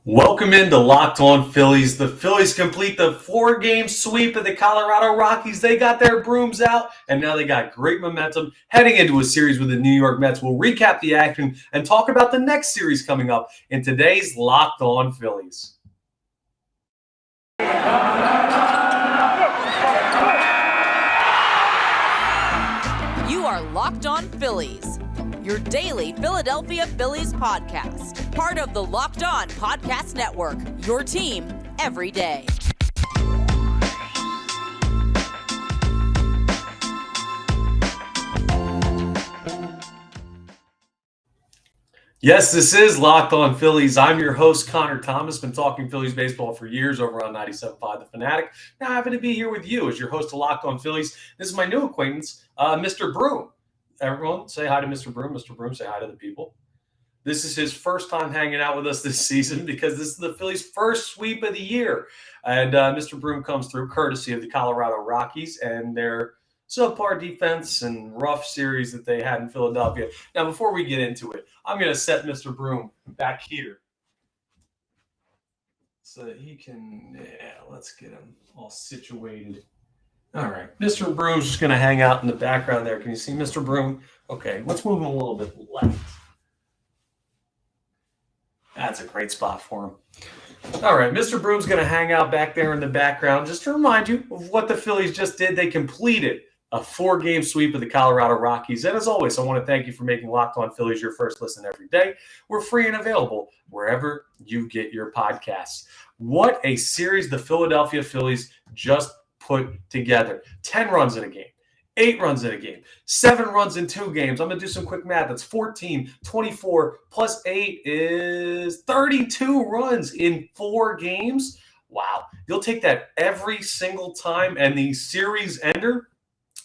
Welcome into Locked On Phillies. The Phillies complete the 4-game sweep of the Colorado Rockies. They got their brooms out, and now they got great momentum heading into a series with the New York Mets. We'll recap the action and talk about the next series coming up in today's Locked On Phillies. You are Locked On Phillies, your daily Philadelphia Phillies podcast. Part of the Locked On Podcast Network, your team every day. Yes, this is Locked On Phillies. I'm your host, Connor Thomas. Been talking Phillies baseball for years over on 97.5 The Fanatic. Now happy to be here with you as your host of Locked On Phillies. This is my new acquaintance, Mr. Broom. Everyone say hi to Mr. Broom. Mr. Broom, say hi to the people. This is his first time hanging out with us this season because this is the Phillies' first sweep of the year. And Mr. Broom comes through courtesy of the Colorado Rockies and their subpar defense and rough series that they had in Philadelphia. Now, before we get into it, I'm going to set Mr. Broom back here so that he can, let's get him all situated. All right, Mr. Broom's just going to hang out in the background there. Can you see Mr. Broom? Okay, let's move him a little bit left. That's a great spot for him. All right, Mr. Broom's going to hang out back there in the background. Just to remind you of what the Phillies just did, they completed a 4-game sweep of the Colorado Rockies. And as always, I want to thank you for making Locked On Phillies your first listen every day. We're free and available wherever you get your podcasts. What a series the Philadelphia Phillies just put together. 10 runs in a game. 8 runs in a game, 7 runs in 2 games. I'm going to do some quick math. That's 14, 24 plus 8 is 32 runs in 4 games. Wow. You'll take that every single time. And the series ender,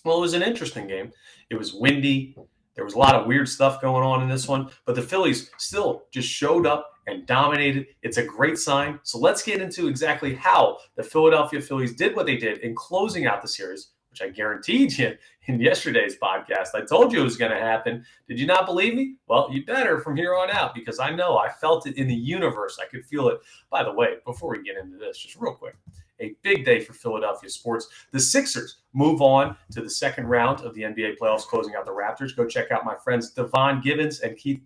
well, it was an interesting game. It was windy. There was a lot of weird stuff going on in this one. But the Phillies still just showed up and dominated. It's a great sign. So let's get into exactly how the Philadelphia Phillies did what they did in closing out the series, which I guaranteed you in yesterday's podcast. I told you it was going to happen. Did you not believe me? Well, you better from here on out because I know I felt it in the universe. I could feel it. By the way, before we get into this, just real quick, a big day for Philadelphia sports. The Sixers move on to the second round of the NBA playoffs, closing out the Raptors. Go check out my friends Devon Gibbons and Keith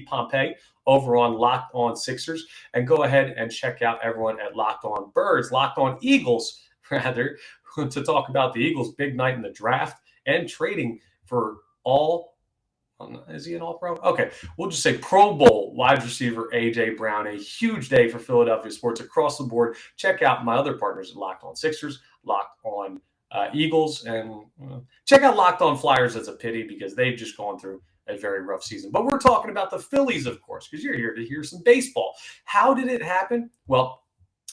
Pompey over on Locked On Sixers. And go ahead and check out everyone at Locked On Birds, Locked On Eagles, rather, to talk about the Eagles' big night in the draft and trading for is he an all-pro? Okay, we'll just say Pro Bowl wide receiver A.J. Brown. A huge day for Philadelphia sports across the board. Check out my other partners at Locked On Sixers, Locked On Eagles, and check out Locked On Flyers. That's a pity because they've just gone through a very rough season. But we're talking about the Phillies, of course, because you're here to hear some baseball. How did it happen? Well,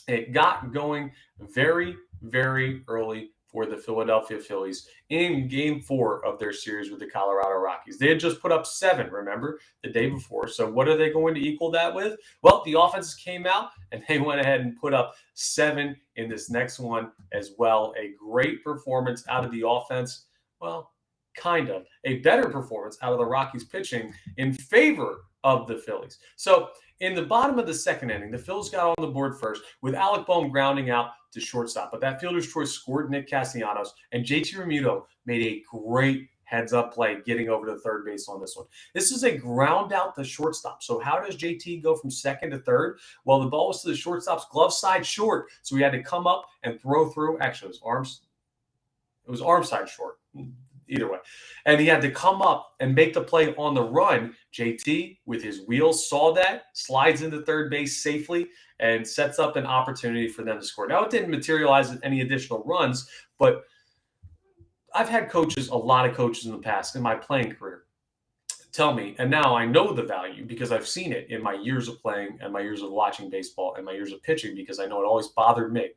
it got going very, very early for the Philadelphia Phillies in Game 4 of their series with the Colorado Rockies. They had just put up 7, remember, the day before. So what are they going to equal that with? Well, the offenses came out, and they went ahead and put up 7 in this next one as well. A great performance out of the offense. Well, kind of. A better performance out of the Rockies pitching in favor of the Phillies. So in the bottom of the second inning, the Phils got on the board first with Alec Bohm grounding out to shortstop. But that fielder's choice scored Nick Castellanos, and JT Realmuto made a great heads-up play getting over to third base on this one. This is a ground out to shortstop. So how does JT go from second to third? Well, the ball was to the shortstop's glove side short, so he had to come up and throw through. Actually, it was arm side short. Either way. And he had to come up and make the play on the run. JT, with his wheels, saw that, slides into third base safely, and sets up an opportunity for them to score. Now, it didn't materialize in any additional runs, but I've had a lot of coaches in the past in my playing career, tell me, and now I know the value because I've seen it in my years of playing and my years of watching baseball and my years of pitching because I know it always bothered me.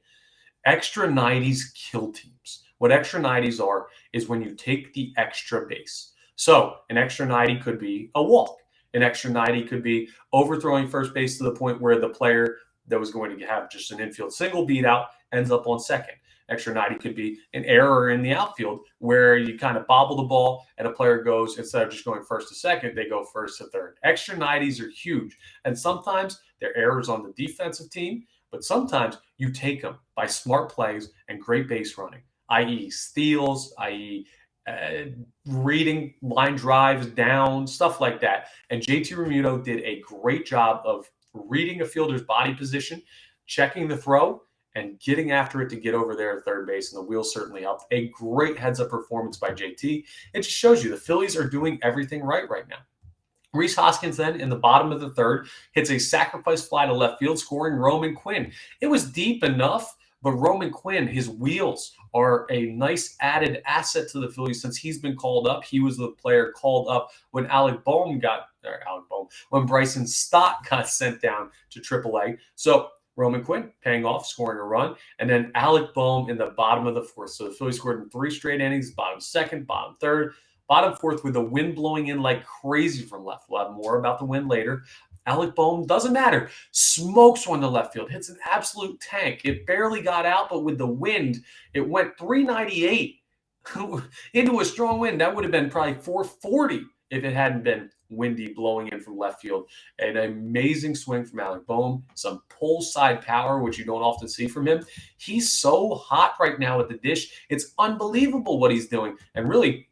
Extra 90s kill teams. What extra 90s are is when you take the extra base. So an extra 90 could be a walk. An extra 90 could be overthrowing first base to the point where the player that was going to have just an infield single beat out ends up on second. Extra 90 could be an error in the outfield where you kind of bobble the ball and a player goes, instead of just going first to second, they go first to third. Extra 90s are huge. And sometimes they're errors on the defensive team, but sometimes you take them by smart plays and great base running, i.e. steals, i.e. Reading line drives down, stuff like that. And JT Realmuto did a great job of reading a fielder's body position, checking the throw, and getting after it to get over there at third base. And the wheel certainly helped. A great heads-up performance by JT. It just shows you the Phillies are doing everything right now. Rhys Hoskins then in the bottom of the third hits a sacrifice fly to left field, scoring Roman Quinn. It was deep enough, but Roman Quinn, his wheels are a nice added asset to the Phillies since he's been called up. He was the player called up when when Bryson Stott got sent down to AAA. So Roman Quinn paying off, scoring a run, and then Alec Boehm in the bottom of the fourth. So the Phillies scored in 3 straight innings, bottom second, bottom third, bottom fourth with the wind blowing in like crazy from left. We'll have more about the wind later. Alec Boehm, doesn't matter, smokes one to left field, hits an absolute tank. It barely got out, but with the wind, it went 398 into a strong wind. That would have been probably 440 if it hadn't been windy blowing in from left field. An amazing swing from Alec Boehm, some pull side power, which you don't often see from him. He's so hot right now at the dish. It's unbelievable what he's doing. And really,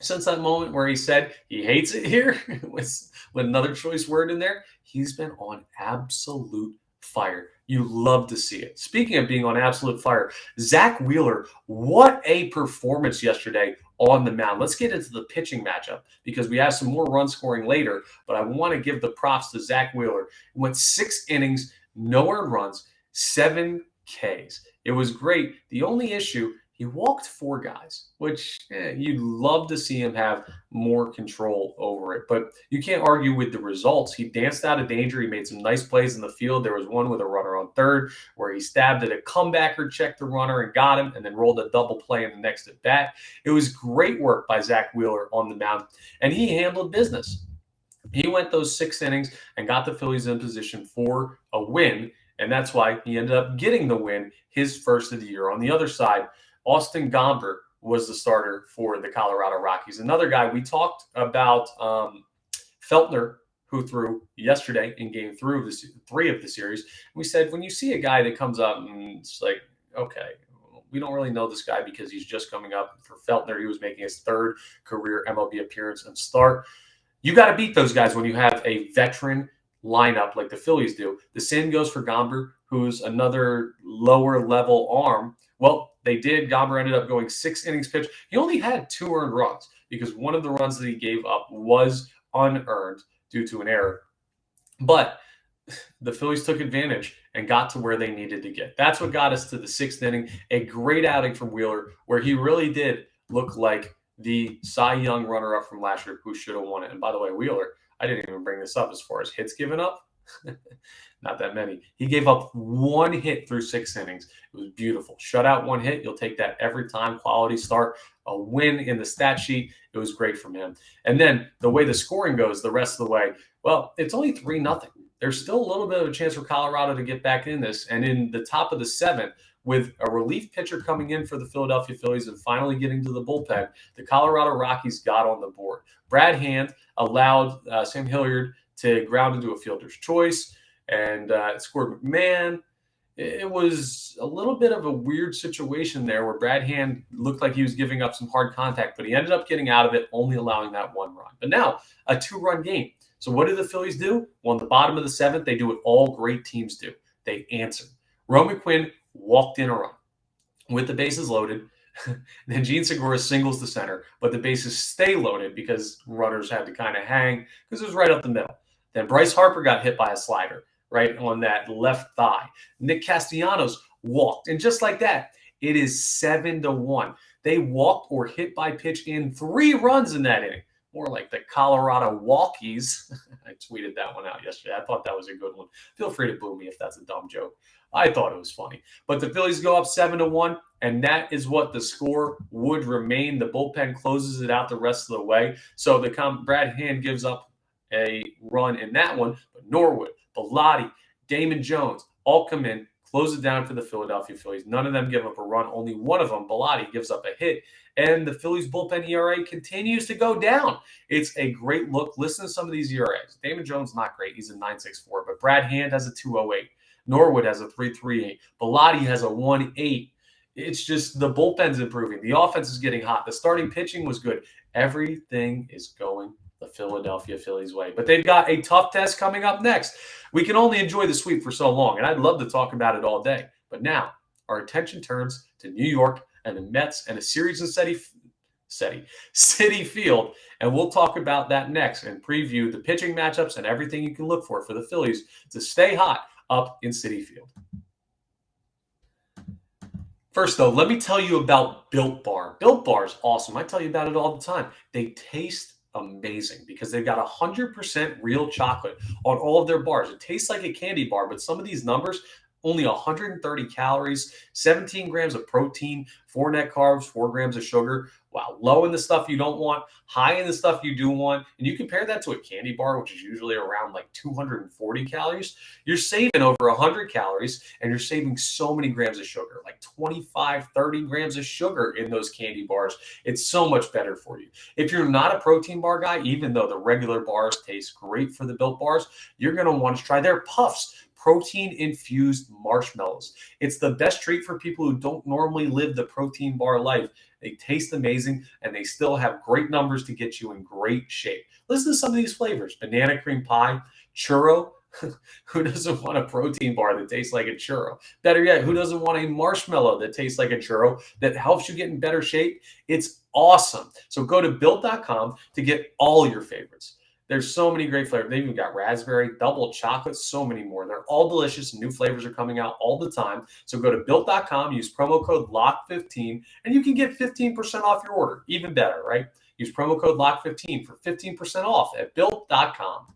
since that moment where he said he hates it here with another choice word in there, he's been on absolute fire. You love to see it. Speaking of being on absolute fire, Zack Wheeler, what a performance yesterday on the mound. Let's get into the pitching matchup because we have some more run scoring later, but I want to give the props to Zack Wheeler. He went 6 innings, no earned runs, 7 Ks. It was great. The only issue, he walked 4 guys, which you'd love to see him have more control over it. But you can't argue with the results. He danced out of danger. He made some nice plays in the field. There was one with a runner on third where he stabbed at a comebacker, checked the runner and got him, and then rolled a double play in the next at bat. It was great work by Zack Wheeler on the mound, and he handled business. He went those 6 innings and got the Phillies in position for a win, and that's why he ended up getting the win, his first of the year. On the other side, Austin Gomber was the starter for the Colorado Rockies. Another guy we talked about, Feltner, who threw yesterday in game 3 of the series. We said, when you see a guy that comes up and it's like, okay, we don't really know this guy because he's just coming up. For Feltner, he was making his 3rd career MLB appearance and start. You got to beat those guys when you have a veteran lineup like the Phillies do. The same goes for Gomber, who's another lower level arm. Well, they did. Gomber ended up going 6 innings pitched. He only had 2 earned runs because one of the runs that he gave up was unearned due to an error. But the Phillies took advantage and got to where they needed to get. That's what got us to the 6th inning. A great outing from Wheeler where he really did look like the Cy Young runner-up from last year who should have won it. And by the way, Wheeler, I didn't even bring this up as far as hits given up. Not that many. He gave up 1 hit through 6 innings. It was beautiful. Shutout 1 hit. You'll take that every time. Quality start. A win in the stat sheet. It was great from him. And then the way the scoring goes the rest of the way, well, it's only 3-0. There's still a little bit of a chance for Colorado to get back in this. And in the top of the 7th, with a relief pitcher coming in for the Philadelphia Phillies and finally getting to the bullpen, the Colorado Rockies got on the board. Brad Hand allowed Sam Hilliard to ground into a fielder's choice and scored McMahon. It was a little bit of a weird situation there where Brad Hand looked like he was giving up some hard contact, but he ended up getting out of it, only allowing that 1 run. But now, a 2-run game. So what did the Phillies do? Well, in the bottom of the 7th, they do what all great teams do. They answered. Roman Quinn walked in a run with the bases loaded. Then Gene Segura singles the center, but the bases stay loaded because runners had to kind of hang because it was right up the middle. Then Bryce Harper got hit by a slider right on that left thigh. Nick Castellanos walked. And just like that, it is 7-1. They walked or hit by pitch in 3 runs in that inning. More like the Colorado Rockies. I tweeted that one out yesterday. I thought that was a good one. Feel free to boo me if that's a dumb joke. I thought it was funny. But the Phillies go up 7-1, and that is what the score would remain. The bullpen closes it out the rest of the way. So Brad Hand gives up a run in that one, but Norwood, Bellotti, Damon Jones all come in, close it down for the Philadelphia Phillies. None of them give up a run. Only one of them, Bellotti, gives up a hit. And the Phillies bullpen ERA continues to go down. It's a great look. Listen to some of these ERAs. Damon Jones, not great. He's a 9.64. But Brad Hand has a 2.08. Norwood has a 3.38. Bellotti has a 1.8. It's just the bullpen's improving. The offense is getting hot. The starting pitching was good. Everything is going the Philadelphia Phillies way. But they've got a tough test coming up next. We can only enjoy the sweep for so long, and I'd love to talk about it all day. But now our attention turns to New York and the Mets and a series in Citi Field, and we'll talk about that next and preview the pitching matchups and everything you can look for the Phillies to stay hot up in Citi Field. First, though, let me tell you about Built Bar. Built Bar is awesome. I tell you about it all the time. They taste amazing because they've got 100% real chocolate on all of their bars. It tastes like a candy bar, but some of these numbers, only 130 calories, 17 grams of protein, 4 net carbs, 4 grams of sugar. Wow, low in the stuff you don't want, high in the stuff you do want. And you compare that to a candy bar, which is usually around like 240 calories. You're saving over 100 calories, and you're saving so many grams of sugar, like 25, 30 grams of sugar in those candy bars. It's so much better for you. If you're not a protein bar guy, even though the regular bars taste great for the Built Bars, you're going to want to try their Puffs. Protein-infused marshmallows. It's the best treat for people who don't normally live the protein bar life. They taste amazing, and they still have great numbers to get you in great shape. Listen to some of these flavors. Banana cream pie, churro. Who doesn't want a protein bar that tastes like a churro? Better yet, who doesn't want a marshmallow that tastes like a churro that helps you get in better shape? It's awesome. So go to Built.com to get all your favorites. There's so many great flavors. They've even got raspberry, double chocolate, so many more. They're all delicious. New flavors are coming out all the time. So go to Built.com, use promo code LOCK15, and you can get 15% off your order. Even better, right? Use promo code LOCK15 for 15% off at Built.com.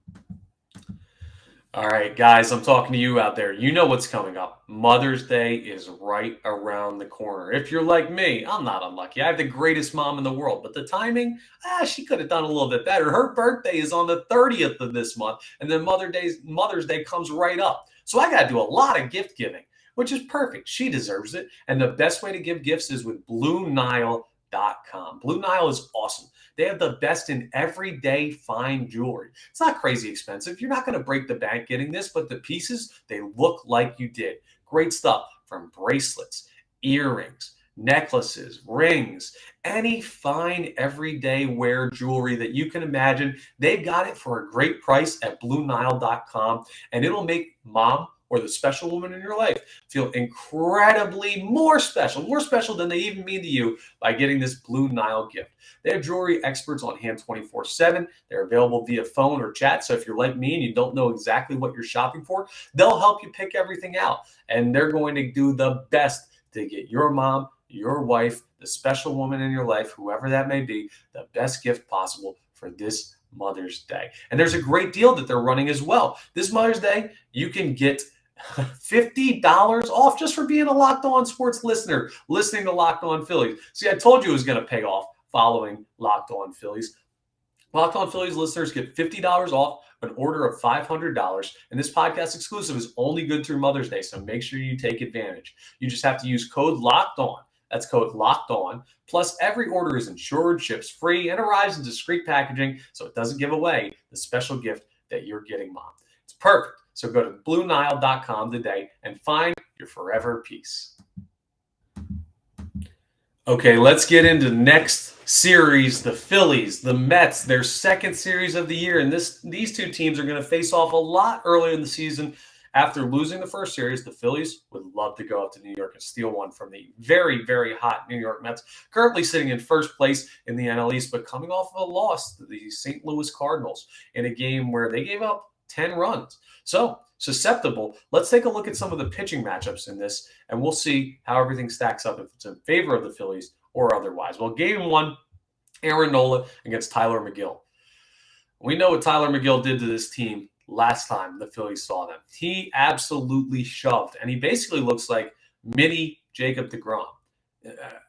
All right, guys, I'm talking to you out there. You know what's coming up. Mother's Day is right around the corner. If you're like me, I'm not unlucky. I have the greatest mom in the world, but the timing, she could have done a little bit better. Her birthday is on the 30th of this month, and then Mother's Day comes right up. So I got to do a lot of gift giving, which is perfect. She deserves it. And the best way to give gifts is with BlueNile.com. Blue Nile is awesome. They have the best in everyday fine jewelry. It's not crazy expensive. You're not going to break the bank getting this, but the pieces, they look like you did. Great stuff from bracelets, earrings, necklaces, rings, any fine everyday wear jewelry that you can imagine. They've got it for a great price at BlueNile.com, and it'll make mom or the special woman in your life feel incredibly more special than they even mean to you by getting this Blue Nile gift. They have jewelry experts on hand 24/7. They're available via phone or chat. So if you're like me and you don't know exactly what you're shopping for, they'll help you pick everything out. And they're going to do the best to get your mom, your wife, the special woman in your life, whoever that may be, the best gift possible for this Mother's Day. And there's a great deal that they're running as well. This Mother's Day, you can get $50 off just for being a Locked On Sports listener, listening to Locked On Phillies. See, I told you it was going to pay off following Locked On Phillies. Locked On Phillies listeners get $50 off an order of $500, and this podcast exclusive is only good through Mother's Day, so make sure you take advantage. You just have to use code Locked On. That's code Locked On. Plus, every order is insured, ships free, and arrives in discreet packaging, so it doesn't give away the special gift that you're getting, Mom. It's perfect. So go to BlueNile.com today and find your forever piece. Okay, let's get into the next series, the Phillies, the Mets, their second series of the year. And these two teams are going to face off a lot earlier in the season. After losing the first series, the Phillies would love to go up to New York and steal one from the very, very hot New York Mets, currently sitting in first place in the NL East, but coming off of a loss to the St. Louis Cardinals in a game where they gave up 10 runs. So susceptible. Let's take a look at some of the pitching matchups in this, and we'll see how everything stacks up, if it's in favor of the Phillies or otherwise. Well, game one, Aaron Nola against Tyler McGill. We know what Tyler McGill did to this team last time the Phillies saw them. He absolutely shoved, and he basically looks like mini Jacob deGrom.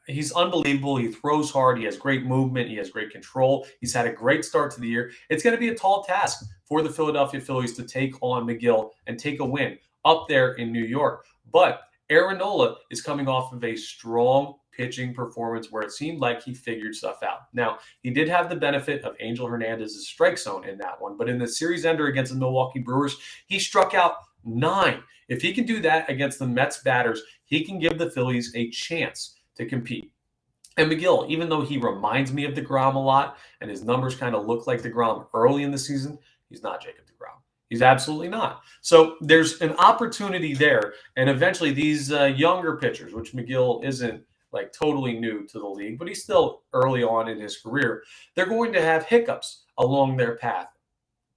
He's unbelievable. He throws hard. He has great movement. He has great control. He's had a great start to the year. It's going to be a tall task for the Philadelphia Phillies to take on McGill and take a win up there in New York. But Aaron Nola is coming off of a strong pitching performance where it seemed like he figured stuff out. Now, he did have the benefit of Angel Hernandez's strike zone in that one, but in the series ender against the Milwaukee Brewers, he struck out 9. If he can do that against the Mets batters, he can give the Phillies a chance to compete. And McGill, even though he reminds me of DeGrom a lot, and his numbers kind of look like DeGrom early in the season, he's not Jacob DeGrom. He's absolutely not. So there's an opportunity there, and eventually these younger pitchers, which McGill isn't like totally new to the league, but he's still early on in his career, they're going to have hiccups along their path.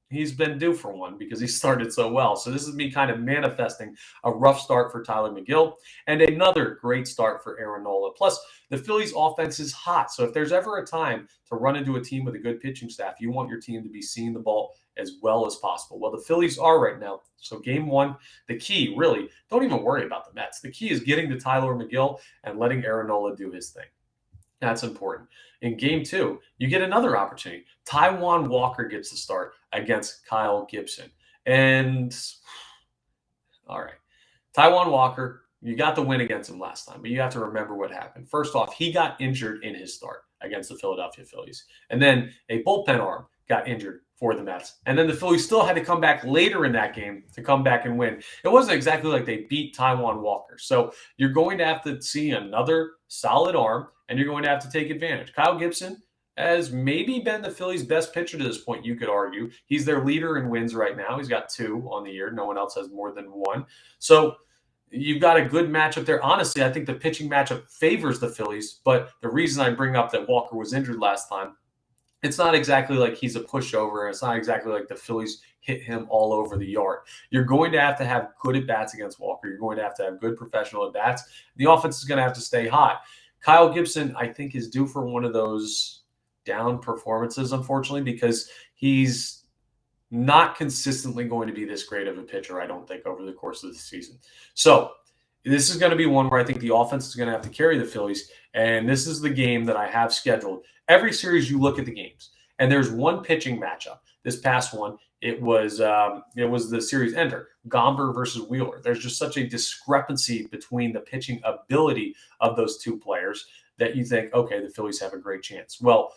He's been due for one because he started so well. So this is me kind of manifesting a rough start for Tyler McGill and another great start for Aaron Nola. Plus, the Phillies offense is hot. So if there's ever a time to run into a team with a good pitching staff, you want your team to be seeing the ball as well as possible. Well, the Phillies are right now. So game one, the key, really, don't even worry about the Mets. The key is getting to Tyler McGill and letting Aaron Nola do his thing. That's important. In game two, you get another opportunity. Taijuan Walker gets the start against Kyle Gibson. And, all right, Taijuan Walker, you got the win against him last time, but you have to remember what happened. First off, he got injured in his start against the Philadelphia Phillies. And then a bullpen arm got injured for the Mets. And then the Phillies still had to come back later in that game to come back and win. It wasn't exactly like they beat Taijuan Walker. So you're going to have to see another solid arm, and you're going to have to take advantage. Kyle Gibson has maybe been the Phillies' best pitcher to this point, you could argue. He's their leader in wins right now. He's got 2 on the year. No one else has more than 1. So you've got a good matchup there. Honestly, I think the pitching matchup favors the Phillies, but the reason I bring up that Walker was injured last time, it's not exactly like he's a pushover. It's not exactly like the Phillies hit him all over the yard. You're going to have good at-bats against Walker. You're going to have good professional at-bats. The offense is going to have to stay hot. Kyle Gibson, I think, is due for one of those down performances, unfortunately, because he's not consistently going to be this great of a pitcher, I don't think, over the course of the season. So this is going to be one where I think the offense is going to have to carry the Phillies, and this is the game that I have scheduled. Every series you look at the games, and there's one pitching matchup. This past one, it was the series ender, Gomber versus Wheeler. There's just such a discrepancy between the pitching ability of those two players that you think, okay, the Phillies have a great chance. Well,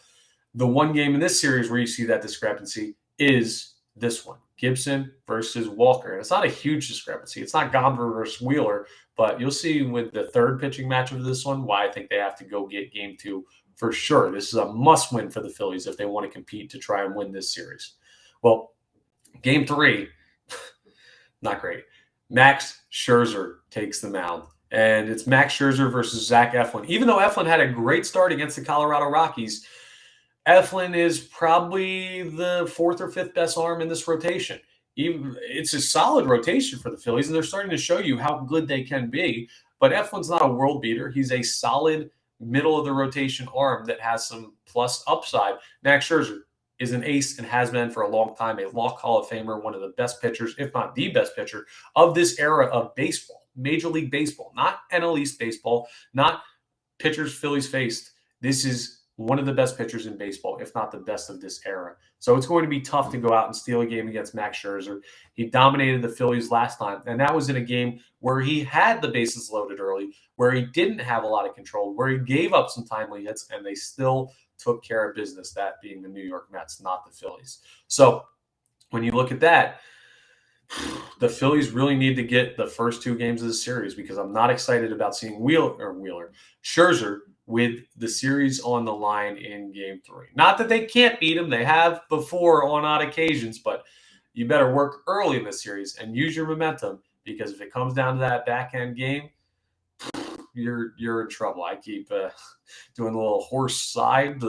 the one game in this series where you see that discrepancy is this one, Gibson versus Walker. And it's not a huge discrepancy. It's not Gomber versus Wheeler, but you'll see with the third pitching match of this one why I think they have to go get game 2 for sure. This is a must-win for the Phillies if they want to compete to try and win this series. Well, game 3, not great. Max Scherzer takes the mound. And it's Max Scherzer versus Zach Eflin. Even though Eflin had a great start against the Colorado Rockies, Eflin is probably the 4th or 5th best arm in this rotation. It's a solid rotation for the Phillies, and they're starting to show you how good they can be. But Eflin's not a world beater. He's a solid middle of the rotation arm that has some plus upside. Max Scherzer is an ace and has been for a long time, a Lock Hall of Famer, one of the best pitchers, if not the best pitcher of this era of baseball, Major League Baseball, not NL East baseball, not pitchers Phillies faced. This is one of the best pitchers in baseball, if not the best of this era. So it's going to be tough to go out and steal a game against Max Scherzer. He dominated the Phillies last time, and that was in a game where he had the bases loaded early, where he didn't have a lot of control, where he gave up some timely hits, and they still took care of business, that being the New York Mets, not the Phillies. So when you look at that, the Phillies really need to get the first 2 games of the series because I'm not excited about seeing Scherzer with the series on the line in game 3. Not that they can't beat him. They have before on odd occasions, but you better work early in the series and use your momentum because if it comes down to that back-end game, you're in trouble. I keep doing a little horse side.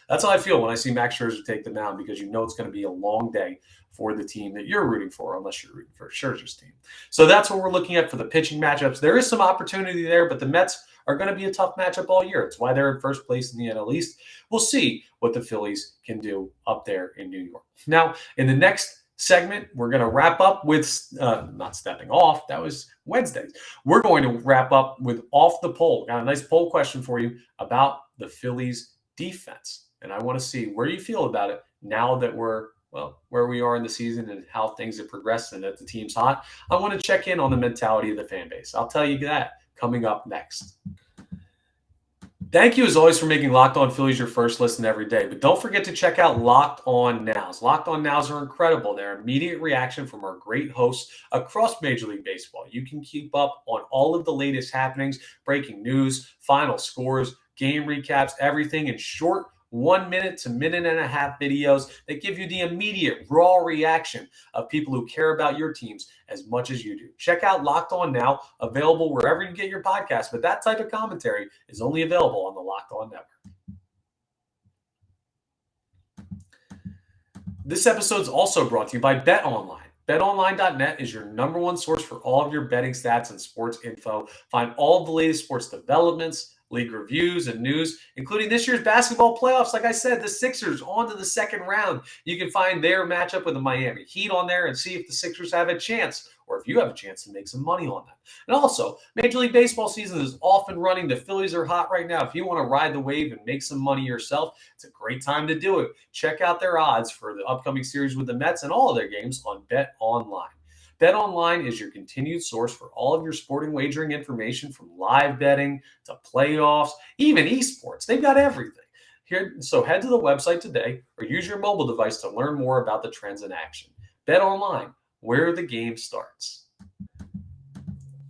That's how I feel when I see Max Scherzer take the mound because you know it's going to be a long day for the team that you're rooting for, unless you're rooting for Scherzer's team. So that's what we're looking at for the pitching matchups. There is some opportunity there, but the Mets are going to be a tough matchup all year. It's why they're in first place in the NL East. We'll see what the Phillies can do up there in New York. Now, in the next segment, we're going to wrap up with not stepping off. That was Wednesdays. We're going to wrap up with off the poll. Got a nice poll question for you about the Phillies defense. And I want to see where you feel about it now that we're well, where we are in the season and how things have progressed and that the team's hot, I want to check in on the mentality of the fan base. I'll tell you that coming up next. Thank you, as always, for making Locked On Phillies your first listen every day. But don't forget to check out Locked On Nows. Locked On Nows are incredible. They're immediate reaction from our great hosts across Major League Baseball. You can keep up on all of the latest happenings, breaking news, final scores, game recaps, everything in short 1 minute to minute and a half videos that give you the immediate raw reaction of people who care about your teams as much as you do. Check out Locked On Now, available wherever you get your podcast, but that type of commentary is only available on the Locked On Network. This episode is also brought to you by BetOnline. BetOnline.net is your number one source for all of your betting stats and sports info. Find all of the latest sports developments, league reviews, and news, including this year's basketball playoffs. Like I said, the Sixers on to the second round. You can find their matchup with the Miami Heat on there and see if the Sixers have a chance, or if you have a chance to make some money on that. And also, Major League Baseball season is off and running. The Phillies are hot right now. If you want to ride the wave and make some money yourself, it's a great time to do it. Check out their odds for the upcoming series with the Mets and all of their games on BetOnline. BetOnline is your continued source for all of your sporting wagering information, from live betting to playoffs, even esports. They've got everything. So head to the website today or use your mobile device to learn more about the trends in action. BetOnline, where the game starts.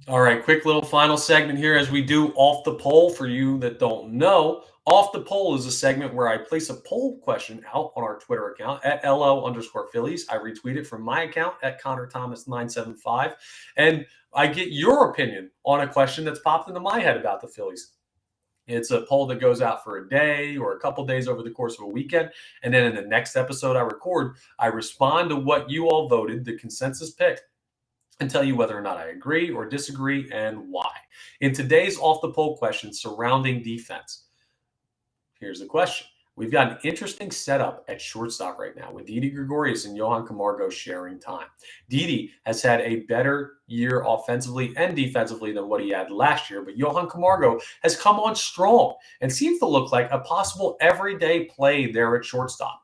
All right, quick little final segment here as we do Off the Poll. For you that don't know, Off the Poll is a segment where I place a poll question out on our Twitter account at @LO_Phillies. I retweet it from my account at ConnorThomas975. And I get your opinion on a question that's popped into my head about the Phillies. It's a poll that goes out for a day or a couple days over the course of a weekend. And then in the next episode I record, I respond to what you all voted, the consensus pick, and tell you whether or not I agree or disagree and why. In today's Off the Poll question surrounding defense, here's the question. We've got an interesting setup at shortstop right now with Didi Gregorius and Johan Camargo sharing time. Didi has had a better year offensively and defensively than what he had last year, but Johan Camargo has come on strong and seems to look like a possible everyday play there at shortstop.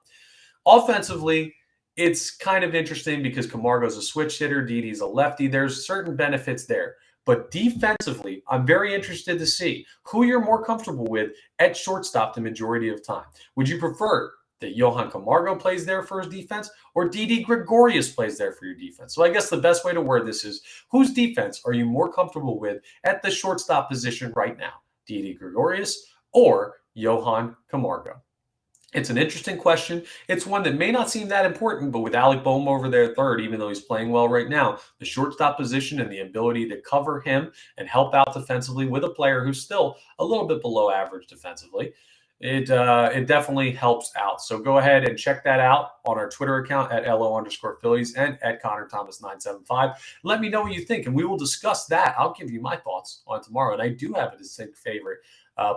Offensively, it's kind of interesting because Camargo's a switch hitter, Didi's a lefty. There's certain benefits there. But defensively, I'm very interested to see who you're more comfortable with at shortstop the majority of time. Would you prefer that Johan Camargo plays there for his defense, or Didi Gregorius plays there for your defense? So I guess the best way to word this is, whose defense are you more comfortable with at the shortstop position right now? Didi Gregorius or Johan Camargo? It's an interesting question. It's one that may not seem that important, but with Alec Boehm over there at third, even though he's playing well right now, the shortstop position and the ability to cover him and help out defensively with a player who's still a little bit below average defensively, it definitely helps out. So go ahead and check that out on our Twitter account at LO_Phillies and at ConnorThomas975. Let me know what you think, and we will discuss that. I'll give you my thoughts on it tomorrow. And I do have a distinct favorite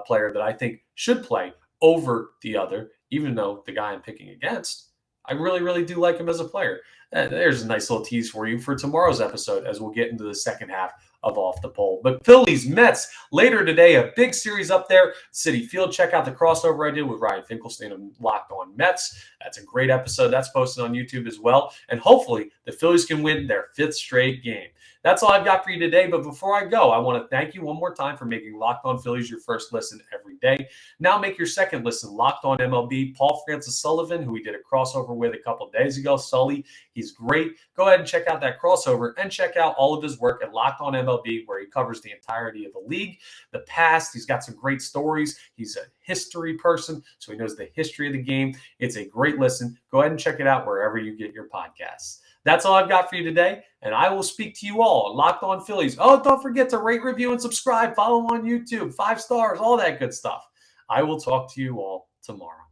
player that I think should play over the other, even though the guy I'm picking against, I really, really do like him as a player. There's a nice little tease for you for tomorrow's episode as we'll get into the second half of Off the Poll. But Phillies, Mets, later today, a big series up there, Citi Field. Check out the crossover I did with Ryan Finkelstein of Locked On Mets. That's a great episode. That's posted on YouTube as well. And hopefully the Phillies can win their 5th straight game. That's all I've got for you today. But before I go, I want to thank you one more time for making Locked On Phillies your first listen every day. Now make your second listen Locked On MLB. Paul Francis Sullivan, who we did a crossover with a couple days ago. Sully, he's great. Go ahead and check out that crossover and check out all of his work at Locked On MLB, where he covers the entirety of the league, the past. He's got some great stories. He's a history person, so he knows the history of the game. It's a great listen. Go ahead and check it out wherever you get your podcasts. That's all I've got for you today, and I will speak to you all. Locked On Phillies. Oh, don't forget to rate, review, and subscribe. Follow on YouTube. 5 stars, all that good stuff. I will talk to you all tomorrow.